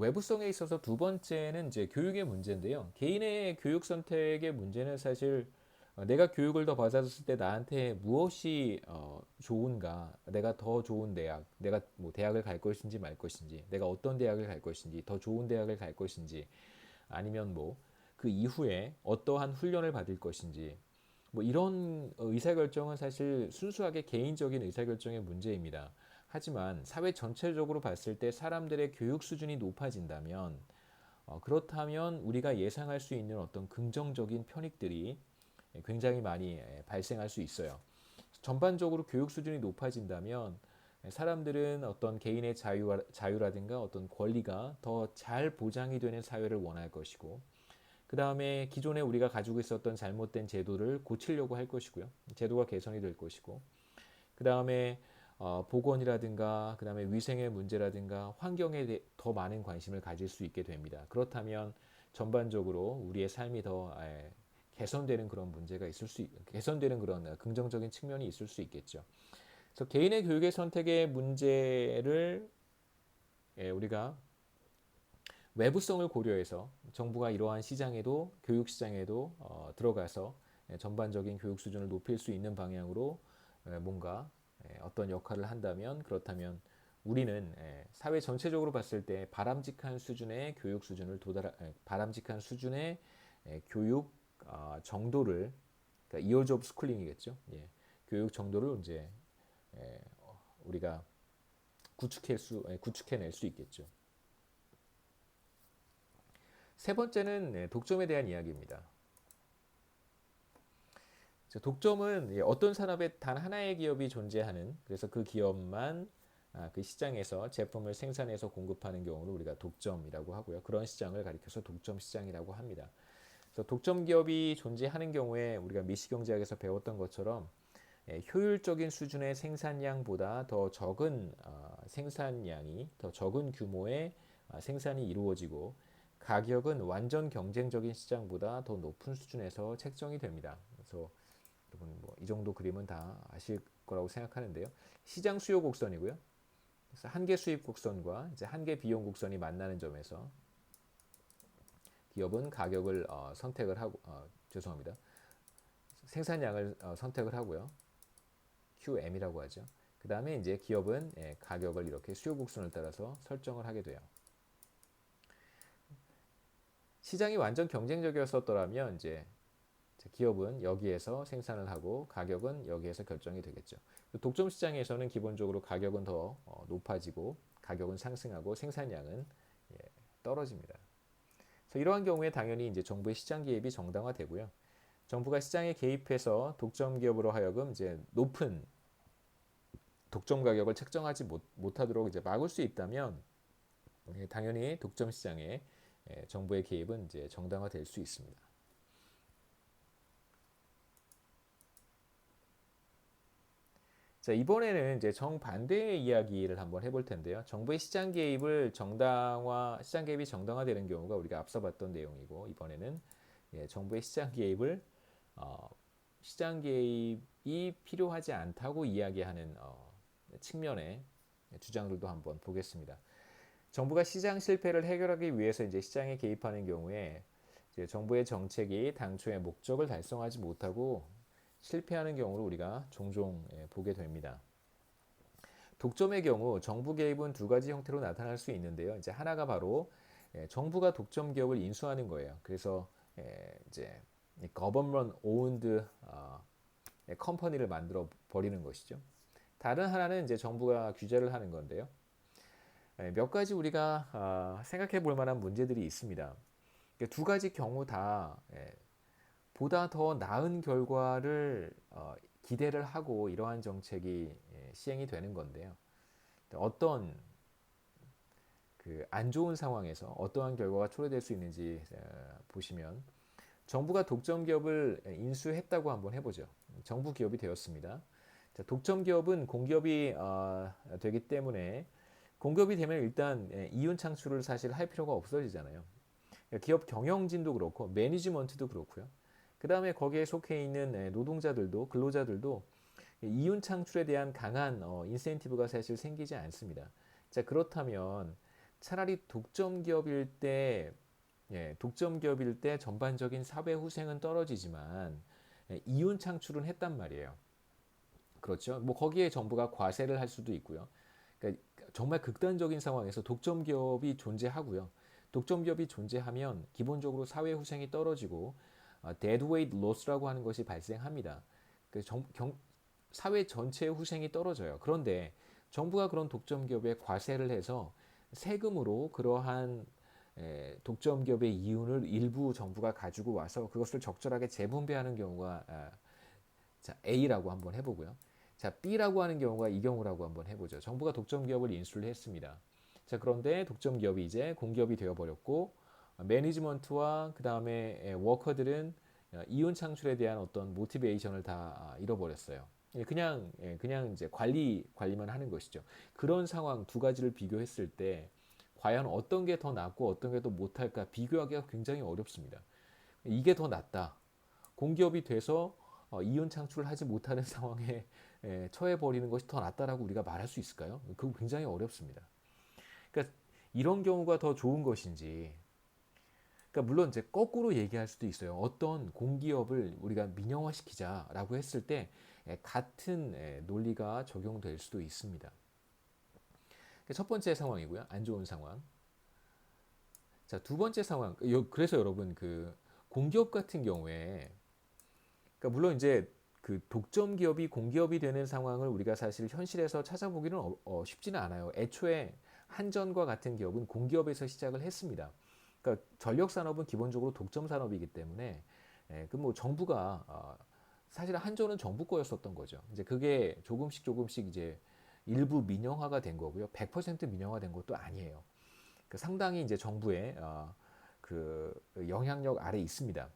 외부성에 있어서 두 번째는 이제 교육의 문제인데요. 개인의 교육 선택의 문제는 사실 내가 교육을 더 받았을 때 나한테 무엇이 좋은가, 내가 더 좋은 대학, 내가 뭐 대학을 갈 것인지 말 것인지, 내가 어떤 대학을 갈 것인지, 더 좋은 대학을 갈 것인지, 아니면 뭐 그 이후에 어떠한 훈련을 받을 것인지, 뭐 이런 의사결정은 사실 순수하게 개인적인 의사결정의 문제입니다. 하지만 사회 전체적으로 봤을 때 사람들의 교육 수준이 높아진다면 그렇다면 우리가 예상할 수 있는 어떤 긍정적인 편익들이 굉장히 많이 발생할 수 있어요. 전반적으로 교육 수준이 높아진다면 사람들은 어떤 개인의 자유라든가 어떤 권리가 더 잘 보장이 되는 사회를 원할 것이고, 그 다음에 기존에 우리가 가지고 있었던 잘못된 제도를 고치려고 할 것이고요. 제도가 개선이 될 것이고, 그 다음에 보건이라든가, 그 다음에 위생의 문제라든가, 환경에 더 많은 관심을 가질 수 있게 됩니다. 그렇다면 전반적으로 우리의 삶이 더 개선되는 그런 문제가 개선되는 그런 긍정적인 측면이 있을 수 있겠죠. 그래서 개인의 교육의 선택의 문제를 우리가 외부성을 고려해서 정부가 이러한 시장에도 교육 시장에도 들어가서 전반적인 교육 수준을 높일 수 있는 방향으로 뭔가 어떤 역할을 한다면, 그렇다면 우리는 사회 전체적으로 봤을 때 바람직한 수준의 교육 수준을 바람직한 수준의 교육 정도를, 그러니까 이어즈 오브 스쿨링이겠죠. 예. 교육 정도를 이제 우리가 구축해낼 수 있겠죠. 세 번째는 독점에 대한 이야기입니다. 독점은 어떤 산업에 단 하나의 기업이 존재하는, 그래서 그 기업만 그 시장에서 제품을 생산해서 공급하는 경우를 우리가 독점이라고 하고요. 그런 시장을 가리켜서 독점 시장이라고 합니다. 그래서 독점 기업이 존재하는 경우에 우리가 미시경제학에서 배웠던 것처럼 효율적인 수준의 생산량보다 더 적은 생산량이, 더 적은 규모의 생산이 이루어지고, 가격은 완전 경쟁적인 시장보다 더 높은 수준에서 책정이 됩니다. 그래서 여러분 뭐 이 정도 그림은 다 아실 거라고 생각하는데요. 시장 수요 곡선이고요. 그래서 한계 수입 곡선과 이제 한계 비용 곡선이 만나는 점에서 기업은 가격을 선택을 하고 죄송합니다. 생산량을 선택을 하고요. QM이라고 하죠. 그 다음에 이제 기업은 가격을 이렇게 수요 곡선을 따라서 설정을 하게 돼요. 시장이 완전 경쟁적이었었더라면 이제 기업은 여기에서 생산을 하고 가격은 여기에서 결정이 되겠죠. 독점 시장에서는 기본적으로 가격은 더 높아지고 가격은 상승하고 생산량은 떨어집니다. 그래서 이러한 경우에 당연히 이제 정부의 시장 개입이 정당화되고요. 정부가 시장에 개입해서 독점 기업으로 하여금 이제 높은 독점 가격을 책정하지 못하도록 이제 막을 수 있다면 당연히 독점 시장에 정부의 개입은 이제 정당화될 수 있습니다. 자, 이번에는 이제 정반대의 이야기를 한번 해볼 텐데요. 정부의 시장 개입이 정당화되는 경우가 우리가 앞서 봤던 내용이고, 이번에는 정부의 시장 개입이 필요하지 않다고 이야기하는 측면의 주장들도 한번 보겠습니다. 정부가 시장 실패를 해결하기 위해서 이제 시장에 개입하는 경우에 이제 정부의 정책이 당초의 목적을 달성하지 못하고 실패하는 경우를 우리가 종종 보게 됩니다. 독점의 경우 정부 개입은 두 가지 형태로 나타날 수 있는데요. 이제 하나가 바로 정부가 독점 기업을 인수하는 거예요. 그래서 이제 government owned 컴퍼니를 만들어 버리는 것이죠. 다른 하나는 이제 정부가 규제를 하는 건데요. 몇 가지 우리가 생각해 볼 만한 문제들이 있습니다. 두 가지 경우 다 보다 더 나은 결과를 기대를 하고 이러한 정책이 시행이 되는 건데요. 어떤 그 안 좋은 상황에서 어떠한 결과가 초래될 수 있는지 보시면, 정부가 독점 기업을 인수했다고 한번 해보죠. 정부 기업이 되었습니다. 자, 독점 기업은 공기업이 되기 때문에, 공기업이 되면 일단 이윤 창출을 사실 할 필요가 없어지잖아요. 기업 경영진도 그렇고 매니지먼트도 그렇고요. 그 다음에 거기에 속해 있는 노동자들도, 근로자들도 이윤 창출에 대한 강한 인센티브가 사실 생기지 않습니다. 자, 그렇다면 차라리 독점 기업일 때 독점 기업일 때 전반적인 사회 후생은 떨어지지만 이윤 창출은 했단 말이에요. 그렇죠. 뭐 거기에 정부가 과세를 할 수도 있고요. 그러니까 정말 극단적인 상황에서 독점 기업이 존재하고요. 독점 기업이 존재하면 기본적으로 사회 후생이 떨어지고 deadweight loss라고 하는 것이 발생합니다. 그 사회 전체의 후생이 떨어져요. 그런데 정부가 그런 독점 기업에 과세를 해서 세금으로 그러한 독점 기업의 이윤을 일부 정부가 가지고 와서 그것을 적절하게 재분배하는 경우가 자, A라고 한번 해보고요. 자, B라고 하는 경우가 이 경우라고 한번 해보죠. 정부가 독점 기업을 인수를 했습니다. 자, 그런데 독점 기업이 이제 공기업이 되어버렸고 매니지먼트와 그 다음에 워커들은 이윤 창출에 대한 어떤 모티베이션을 다 잃어버렸어요. 그냥 이제 관리만 하는 것이죠. 그런 상황 두 가지를 비교했을 때 과연 어떤 게 더 낫고 어떤 게 더 못할까 비교하기가 굉장히 어렵습니다. 이게 더 낫다. 공기업이 돼서 이윤 창출을 하지 못하는 상황에 처해 버리는 것이 더 낫다라고 우리가 말할 수 있을까요? 그거 굉장히 어렵습니다. 그러니까 이런 경우가 더 좋은 것인지, 그러니까 물론 이제 거꾸로 얘기할 수도 있어요. 어떤 공기업을 우리가 민영화시키자라고 했을 때 같은 논리가 적용될 수도 있습니다. 첫 번째 상황이고요. 안 좋은 상황. 자, 두 번째 상황. 그래서 여러분 그 공기업 같은 경우에 그러니까 물론 이제 그 독점 기업이 공기업이 되는 상황을 우리가 사실 현실에서 찾아보기는 쉽지는 않아요. 애초에 한전과 같은 기업은 공기업에서 시작을 했습니다. 그러니까 전력 산업은 기본적으로 독점 산업이기 때문에 그 뭐 정부가 사실 한전은 정부 거였었던 거죠. 이제 그게 조금씩 이제 일부 민영화가 된 거고요. 100% 민영화된 것도 아니에요. 그 상당히 이제 정부의 그 영향력 아래 있습니다.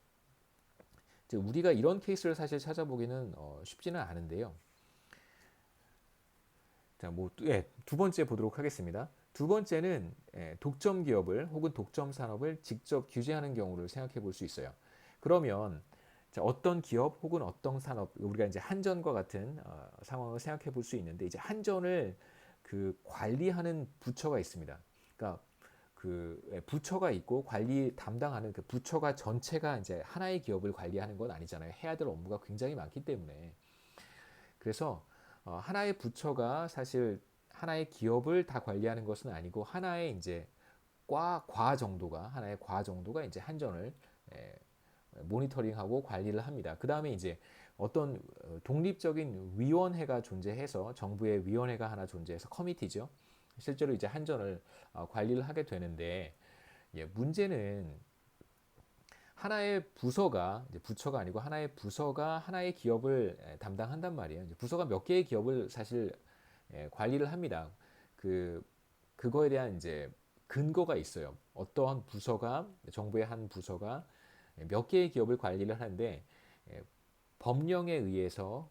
우리가 이런 케이스를 사실 찾아보기는 쉽지는 않은데요. 자, 두 번째 보도록 하겠습니다. 두 번째는 독점 기업을 혹은 독점 산업을 직접 규제하는 경우를 생각해 볼 수 있어요. 그러면 자, 어떤 기업 혹은 어떤 산업, 우리가 이제 한전과 같은 상황을 생각해 볼 수 있는데 이제 한전을 그 관리하는 부처가 있습니다. 그러니까 그 부처가 있고 관리 담당하는 그 부처가 전체가 이제 하나의 기업을 관리하는 건 아니잖아요. 해야 될 업무가 굉장히 많기 때문에. 그래서 하나의 부처가 사실 하나의 기업을 다 관리하는 것은 아니고 하나의 이제 하나의 과 정도가 이제 한전을 모니터링하고 관리를 합니다. 그 다음에 이제 어떤 독립적인 위원회가 존재해서 정부의 위원회가 하나 존재해서 커미티죠. 실제로 이제 한전을 관리를 하게 되는데 문제는 하나의 부서가 이제 부처가 아니고 하나의 부서가 하나의 기업을 담당한단 말이에요. 이제 부서가 몇 개의 기업을 사실 관리를 합니다. 그거에 대한 이제 근거가 있어요. 어떠한 부서가 정부의 한 부서가 몇 개의 기업을 관리를 하는데 법령에 의해서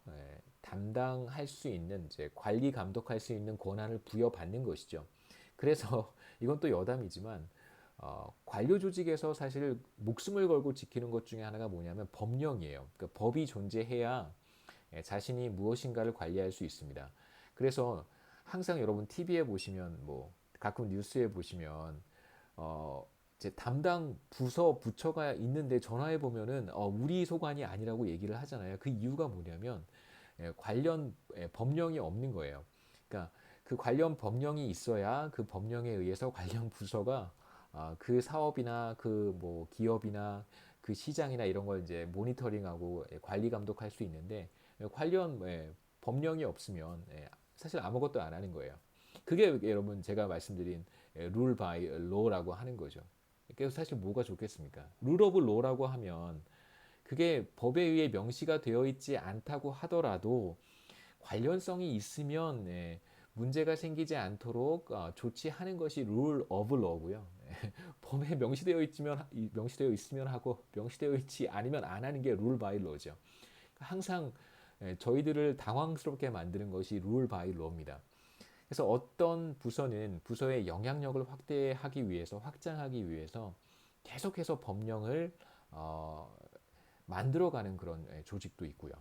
담당할 수 있는 이제 관리 감독할 수 있는 권한을 부여받는 것이죠. 그래서 이건 또 여담이지만 관료 조직에서 사실 목숨을 걸고 지키는 것 중에 하나가 뭐냐면 법령이에요. 그러니까 법이 존재해야 자신이 무엇인가를 관리할 수 있습니다. 그래서 항상 여러분 TV에 보시면 뭐 가끔 뉴스에 보시면 이제 담당 부처가 있는데 전화해 보면은 우리 소관이 아니라고 얘기를 하잖아요. 그 이유가 뭐냐면 관련 법령이 없는 거예요. 그러니까 그 관련 법령이 있어야 그 법령에 의해서 관련 부서가 그 사업이나 그 뭐 기업이나 그 시장이나 이런 걸 이제 모니터링하고 관리 감독할 수 있는데 관련 법령이 없으면 사실 아무것도 안 하는 거예요. 그게 여러분 제가 말씀드린 룰 바이 로라고 하는 거죠. 그래서 사실 뭐가 좋겠습니까? 룰 오브 로라고 하면 그게 법에 의해 명시가 되어 있지 않다고 하더라도 관련성이 있으면 문제가 생기지 않도록 조치하는 것이 룰 오브 로고요. 법에 명시되어 있으면 하고 명시되어 있지 않으면 안 하는 게 룰 바이 로죠. 항상 저희들을 당황스럽게 만드는 것이 룰 바이 로입니다. 그래서 어떤 부서는 부서의 영향력을 확장하기 위해서 계속해서 법령을 만들어가는 그런 조직도 있고요.